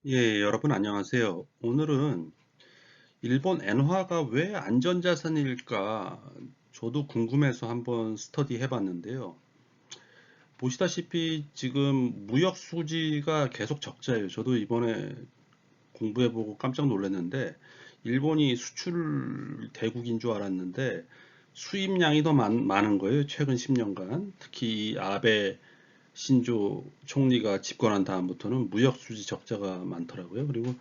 예, 여러분 안녕하세요. 오늘은 일본 엔화가 왜 안전자산일까 저도 궁금해서 한번 스터디 해봤는데요. 보시다시피 지금 무역 수지가 계속 적자예요. 저도 이번에 공부해보고 깜짝 놀랐는데 일본이 수출 대국인 줄 알았는데 수입량이 더 많은 거예요. 최근 10년간. 특히 이 아베 신조 총리가 집권한 다음부터는 무역 수지 적자가 많더라고요. 그리고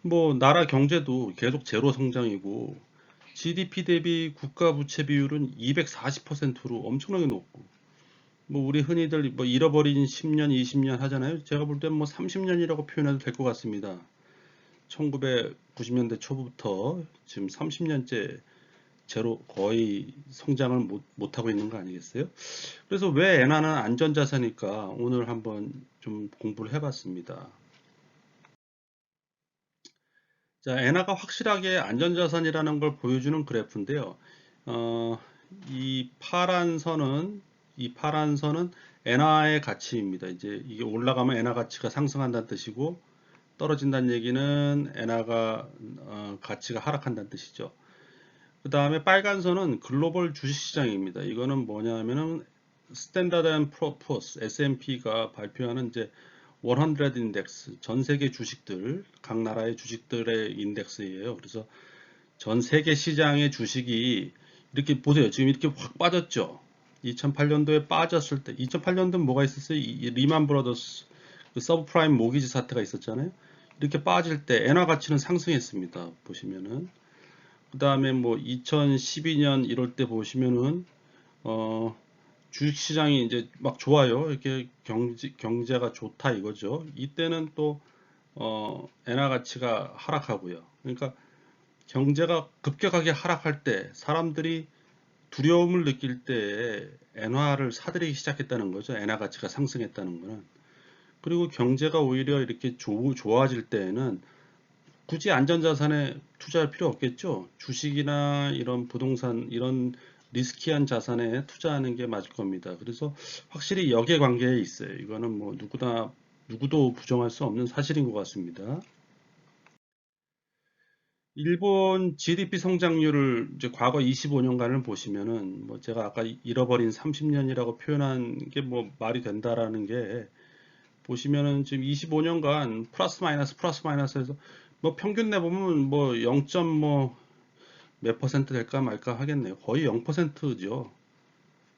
뭐 나라 경제도 계속 제로 성장이고 GDP 대비 국가 부채 비율은 240%로 엄청나게 높고 뭐 우리 흔히들 뭐 잃어버린 10년, 20년 하잖아요. 제가 볼 땐 뭐 30년이라고 표현해도 될 것 같습니다. 1990년대 초부터 지금 30년째 제로 거의 성장을 못하고 있는 거 아니겠어요? 그래서 왜 엔화는 안전자산일까 오늘 한번 좀 공부를 해봤습니다. 자, 엔화가 확실하게 안전자산이라는 걸 보여주는 그래프인데요. 어, 이 파란 선은 엔화의 가치입니다. 이제 이게 올라가면 엔화 가치가 상승한다는 뜻이고 떨어진다는 얘기는 엔화가 가치가 하락한다는 뜻이죠. 그 다음에 빨간 선은 글로벌 주식시장입니다. 이거는 뭐냐면은 스탠다드 앤 푸어스 S&P가 발표하는 이제 100 인덱스 전 세계 주식들 각 나라의 주식들의 인덱스예요. 그래서 전 세계 시장의 주식이 이렇게 보세요. 지금 이렇게 확 빠졌죠. 2008년도에 빠졌을 때 2008년도는 뭐가 있었어요? 이 리만 브라더스 그 서브프라임 모기지 사태가 있었잖아요. 이렇게 빠질 때 엔화 가치는 상승했습니다. 보시면은 그 다음에 뭐 2012년 이럴 때 보시면은 어 주식시장이 이제 막 좋아요. 이렇게 경제가 좋다 이거죠. 이때는 또 엔화 가치가 하락하고요. 그러니까 경제가 급격하게 하락할 때 사람들이 두려움을 느낄 때 엔화를 사들이기 시작했다는 거죠. 엔화 가치가 상승했다는 거는. 그리고 경제가 오히려 이렇게 좋아질 때에는 굳이 안전자산에 투자할 필요 없겠죠. 주식이나 이런 부동산, 이런 리스키한 자산에 투자하는 게 맞을 겁니다. 그래서 확실히 역의 관계에 있어요. 이거는 뭐 누구도 부정할 수 없는 사실인 것 같습니다. 일본 GDP 성장률을 이제 과거 25년간을 보시면은 뭐 제가 아까 잃어버린 30년이라고 표현한 게 뭐 말이 된다라는 게 보시면은 지금 25년간 플러스 마이너스 해서 뭐 평균 내보면 뭐 0. 몇 퍼센트 될까 말까 하겠네요. 거의 0%죠.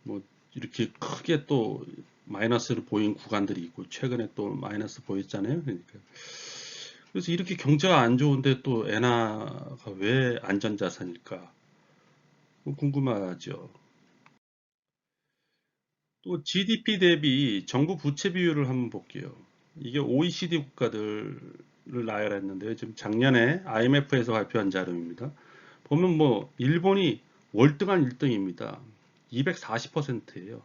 뭐 이렇게 크게 또 마이너스를 보인 구간들이 있고 최근에 또 마이너스 보였잖아요. 그러니까 그래서 이렇게 경제가 안 좋은데 또 엔화가 왜 안전자산일까? 궁금하죠. 또 GDP 대비 정부 부채 비율을 한번 볼게요. 이게 OECD 국가들을 나열했는데요. 지금 작년에 IMF에서 발표한 자료입니다. 보면 뭐 일본이 월등한 1등입니다. 240%예요.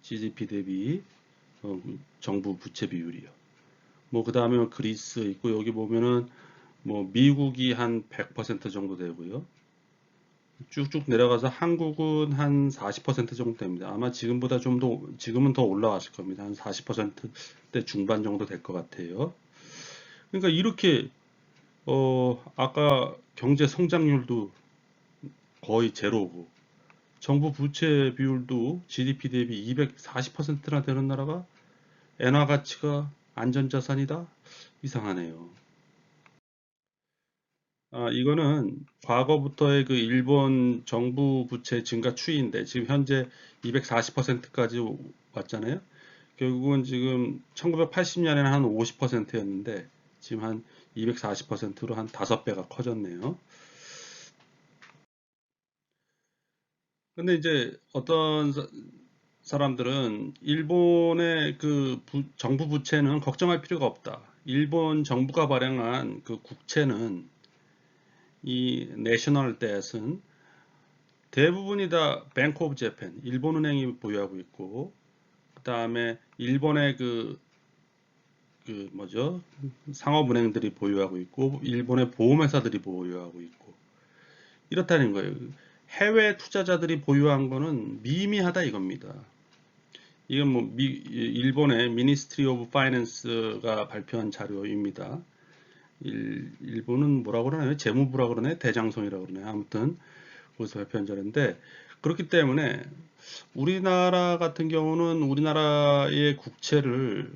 GDP 대비 정부 부채 비율이요. 뭐 그다음에 그리스 있고 여기 보면은 뭐 미국이 한 100% 정도 되고요. 쭉쭉 내려가서 한국은 한 40% 정도 됩니다. 아마 지금은 더 올라왔을 겁니다. 한 40%대 중반 정도 될 것 같아요. 그러니까 이렇게, 아까 경제 성장률도 거의 제로고, 정부 부채 비율도 GDP 대비 240%나 되는 나라가 엔화 가치가 안전자산이다? 이상하네요. 이거는 과거부터의 그 일본 정부 부채 증가 추이인데 지금 현재 240%까지 왔잖아요. 결국은 지금 1980년에는 한 50%였는데 지금 한 240%로 한 5배가 커졌네요. 근데 이제 어떤 사람들은 일본의 그 정부 부채는 걱정할 필요가 없다. 일본 정부가 발행한 그 국채는 이 내셔널 뎃은 대부분이 다 뱅크 오브 재팬, 일본은행이 보유하고 있고, 그 다음에 일본의 그 뭐죠? 상업은행들이 보유하고 있고, 일본의 보험회사들이 보유하고 있고, 이렇다는 거예요. 해외 투자자들이 보유한 거는 미미하다 이겁니다. 이건 뭐 일본의 Ministry of Finance가 발표한 자료입니다. 일본은 뭐라고 그러나요? 재무부라고 그러나요? 대장성이라고 그러나요? 아무튼 거기서 발표한 자료인데, 그렇기 때문에 우리나라 같은 경우는 우리나라의 국채를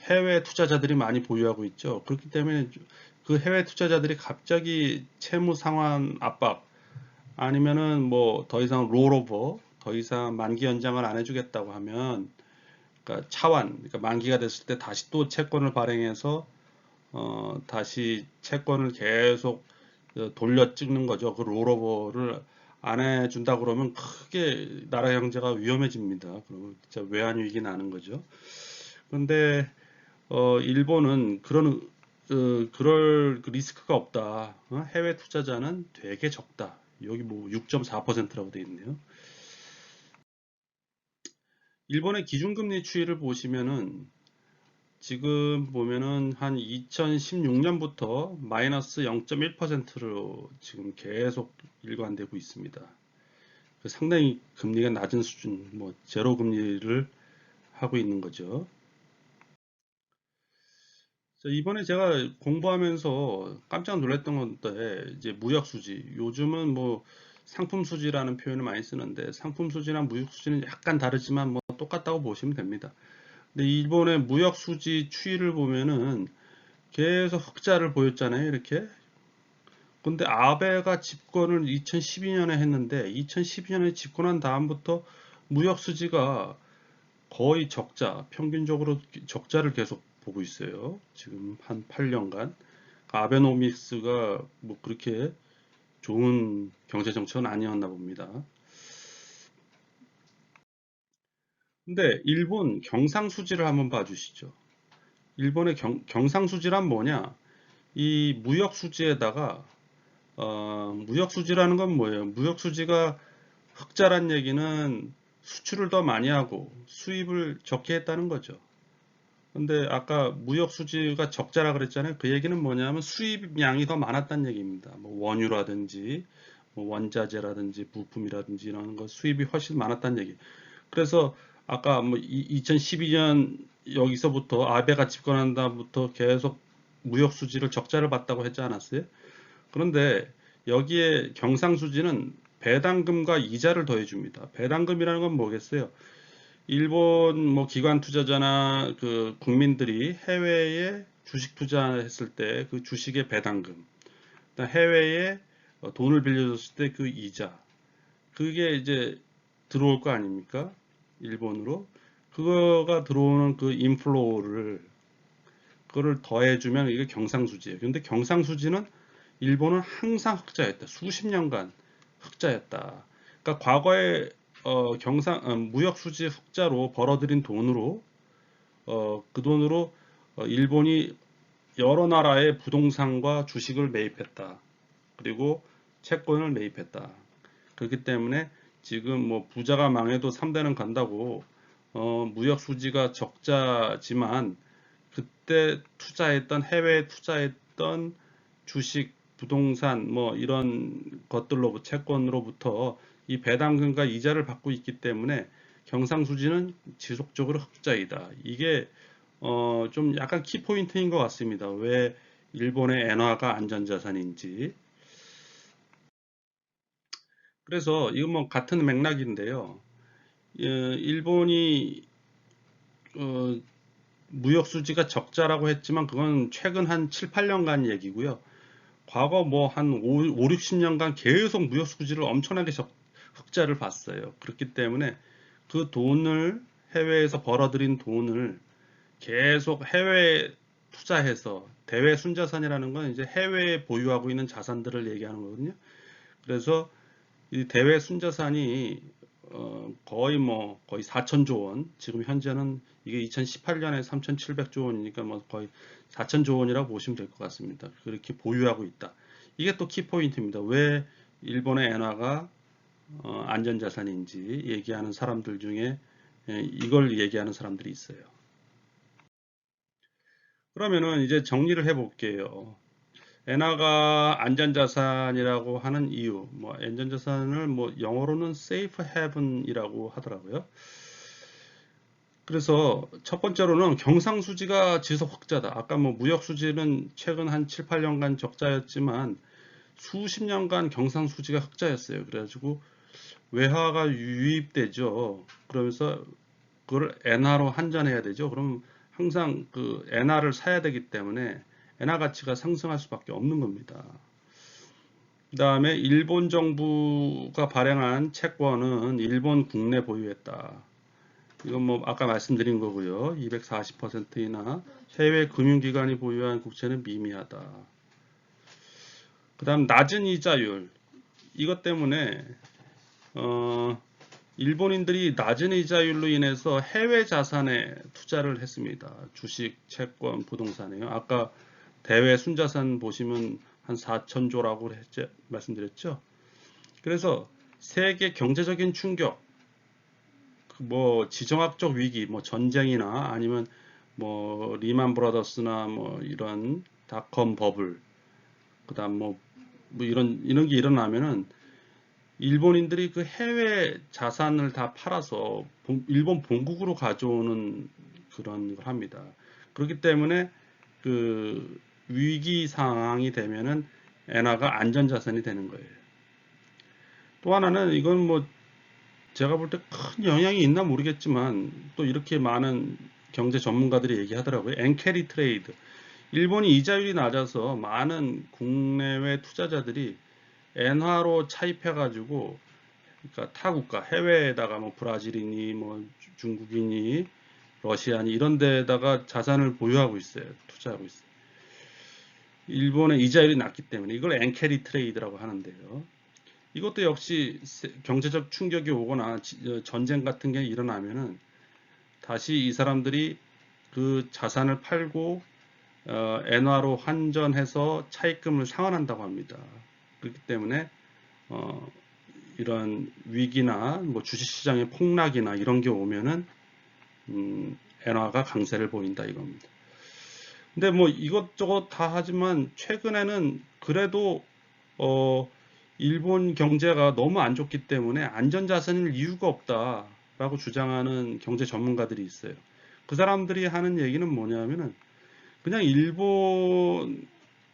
해외 투자자들이 많이 보유하고 있죠. 그렇기 때문에 그 해외 투자자들이 갑자기 채무 상환 압박, 아니면은 뭐 더 이상 롤오버, 더 이상 만기 연장을 안 해주겠다고 하면, 그러니까 차환, 그러니까 만기가 됐을 때 다시 또 채권을 발행해서 다시 채권을 계속 돌려 찍는 거죠. 그 롤오버를 안 해준다 그러면 크게 나라 경제가 위험해집니다. 그러면 진짜 외환 위기 나는 거죠. 그런데 일본은 그럴 그 리스크가 없다. 해외 투자자는 되게 적다. 여기 뭐 6.4%라고 돼 있네요. 일본의 기준금리 추이를 보시면은 지금 보면은 한 2016년부터 마이너스 0.1%로 지금 계속 일관되고 있습니다. 상당히 금리가 낮은 수준, 뭐 제로 금리를 하고 있는 거죠. 이번에 제가 공부하면서 깜짝 놀랐던 건데, 이제 무역 수지. 요즘은 뭐 상품 수지라는 표현을 많이 쓰는데, 상품 수지랑 무역 수지는 약간 다르지만 뭐 똑같다고 보시면 됩니다. 근데 일본의 무역 수지 추이를 보면은 계속 흑자를 보였잖아요, 이렇게. 근데 아베가 집권을 2012년에 했는데, 2012년에 집권한 다음부터 무역 수지가 거의 적자, 평균적으로 적자를 계속 보고 있어요. 지금 한 8년간. 아베노믹스가 뭐 그렇게 좋은 경제 정책은 아니었나 봅니다. 근데 일본 경상수지를 한번 봐주시죠. 일본의 경상수지란 뭐냐? 이 무역수지에다가 무역수지라는 건 뭐예요? 무역수지가 흑자란 얘기는 수출을 더 많이 하고 수입을 적게 했다는 거죠. 근데 아까 무역 수지가 적자라 그랬잖아요. 그 얘기는 뭐냐면 수입량이 더 많았다는 얘기입니다. 뭐 원유라든지 뭐 원자재라든지 부품이라든지 이런 거 수입이 훨씬 많았다는 얘기. 그래서 아까 뭐 2012년 여기서부터 아베가 집권한 다음부터 계속 무역 수지를 적자를 봤다고 했지 않았어요? 그런데 여기에 경상수지는 배당금과 이자를 더해줍니다. 배당금이라는 건 뭐겠어요? 일본 뭐 기관 투자자나 그 국민들이 해외에 주식 투자했을 때 그 주식의 배당금, 해외에 돈을 빌려줬을 때 그 이자, 그게 이제 들어올 거 아닙니까? 일본으로. 그거가 들어오는 그 인플로우를, 그거를 더해주면 이게 경상수지예요. 근데 경상수지는 일본은 항상 흑자였다. 수십 년간 흑자였다. 그러니까 과거에 무역 수지 흑자로 벌어들인 돈으로 그 돈으로 일본이 여러 나라의 부동산과 주식을 매입했다. 그리고 채권을 매입했다. 그렇기 때문에 지금 뭐 부자가 망해도 3대는 간다고 무역 수지가 적자지만 그때 투자했던 해외에 투자했던 주식, 부동산 뭐 이런 것들로 채권으로부터 이 배당금과 이자를 받고 있기 때문에 경상수지는 지속적으로 흑자이다. 이게 좀 약간 키포인트인 것 같습니다. 왜 일본의 엔화가 안전자산인지. 그래서 이건 뭐 같은 맥락인데요. 일본이 어, 무역 수지가 적자라고 했지만 그건 최근 한 7, 8년간 얘기고요. 과거 뭐 한 5, 60년간 계속 무역 수지를 엄청나게 흑자를 봤어요. 그렇기 때문에 그 돈을 해외에서 벌어들인 돈을 계속 해외에 투자해서 대외 순자산이라는 건 이제 해외에 보유하고 있는 자산들을 얘기하는 거거든요. 그래서 이 대외 순자산이 거의 4천조 원, 지금 현재는 이게 2018년에 3,700조 원이니까 뭐 거의 4천조 원이라고 보시면 될 것 같습니다. 그렇게 보유하고 있다. 이게 또 키포인트입니다. 왜 일본의 엔화가 안전자산인지 얘기하는 사람들 중에 이걸 얘기하는 사람들이 있어요. 그러면은 이제 정리를 해볼게요. 엔화가 안전자산이라고 하는 이유, 뭐 안전자산을 뭐 영어로는 safe haven이라고 하더라고요. 그래서 첫 번째로는 경상수지가 지속 흑자다. 아까 뭐 무역수지는 최근 한 7, 8년간 적자였지만 수십 년간 경상수지가 흑자였어요. 그래가지고 외화가 유입되죠. 그러면서 그걸 엔화로 환전해야 되죠. 그럼 항상 그 엔화를 사야 되기 때문에 엔화 가치가 상승할 수밖에 없는 겁니다. 그 다음에 일본 정부가 발행한 채권은 일본 국내 보유했다. 이건 뭐 아까 말씀드린 거고요. 240%이나 해외 금융기관이 보유한 국채는 미미하다. 그 다음 낮은 이자율. 이것 때문에 일본인들이 낮은 이자율로 인해서 해외 자산에 투자를 했습니다. 주식, 채권, 부동산에요. 아까 대외 순자산 보시면 한 4천조라고 말씀드렸죠. 그래서 세계 경제적인 충격, 뭐 지정학적 위기, 뭐 전쟁이나 아니면 뭐 리만 브라더스나 뭐 이런 닷컴 버블, 그다음 뭐 이런 게 일어나면은 일본인들이 그 해외 자산을 다 팔아서 일본 본국으로 가져오는 그런 걸 합니다. 그렇기 때문에 그 위기 상황이 되면은 엔화가 안전자산이 되는 거예요. 또 하나는 이건 뭐 제가 볼 때 큰 영향이 있나 모르겠지만 또 이렇게 많은 경제 전문가들이 얘기하더라고요. 엔캐리 트레이드. 일본이 이자율이 낮아서 많은 국내외 투자자들이 엔화로 차입해가지고 그러니까 타국가 해외에다가 뭐 브라질이니 뭐 중국이니 러시아니 이런 데다가 자산을 보유하고 있어요. 투자하고 있어요. 일본의 이자율이 낮기 때문에 이걸 엔캐리 트레이드라고 하는데요. 이것도 역시 경제적 충격이 오거나 전쟁 같은 게 일어나면은 다시 이 사람들이 그 자산을 팔고 엔화로 환전해서 차입금을 상환한다고 합니다. 그렇기 때문에 이런 위기나 뭐 주식시장의 폭락이나 이런 게 오면은 엔화가 강세를 보인다 이겁니다. 근데 뭐 이것저것 다 하지만 최근에는 그래도 일본 경제가 너무 안 좋기 때문에 안전자산일 이유가 없다라고 주장하는 경제 전문가들이 있어요. 그 사람들이 하는 얘기는 뭐냐면은 그냥 일본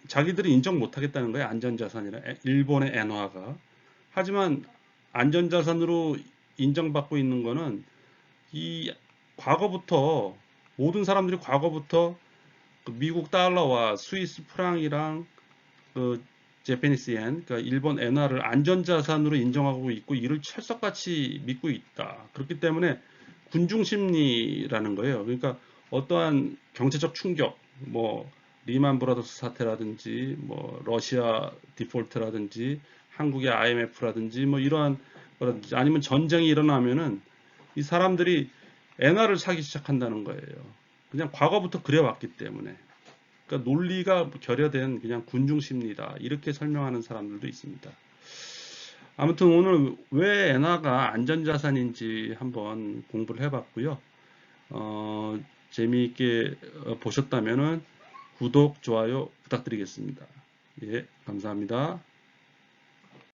자기들이 인정 못 하겠다는 거예요. 안전자산이라 일본의 엔화가. 하지만 안전자산으로 인정받고 있는 거는 이 과거부터 모든 사람들이 과거부터 그 미국 달러와 스위스 프랑이랑 그 제페니스 엔, 그러니까 일본 엔화를 안전자산으로 인정하고 있고 이를 철석같이 믿고 있다. 그렇기 때문에 군중심리라는 거예요. 그러니까 어떠한 경제적 충격, 뭐 리만 브라더스 사태라든지, 뭐 러시아 디폴트라든지, 한국의 IMF라든지, 뭐 이러한 거라든지 아니면 전쟁이 일어나면은 이 사람들이 엔화를 사기 시작한다는 거예요. 그냥 과거부터 그래왔기 때문에. 그러니까 논리가 결여된 그냥 군중심리다. 이렇게 설명하는 사람들도 있습니다. 아무튼 오늘 왜 엔화가 안전자산인지 한번 공부를 해봤고요. 재미있게 보셨다면 구독, 좋아요 부탁드리겠습니다. 예, 감사합니다.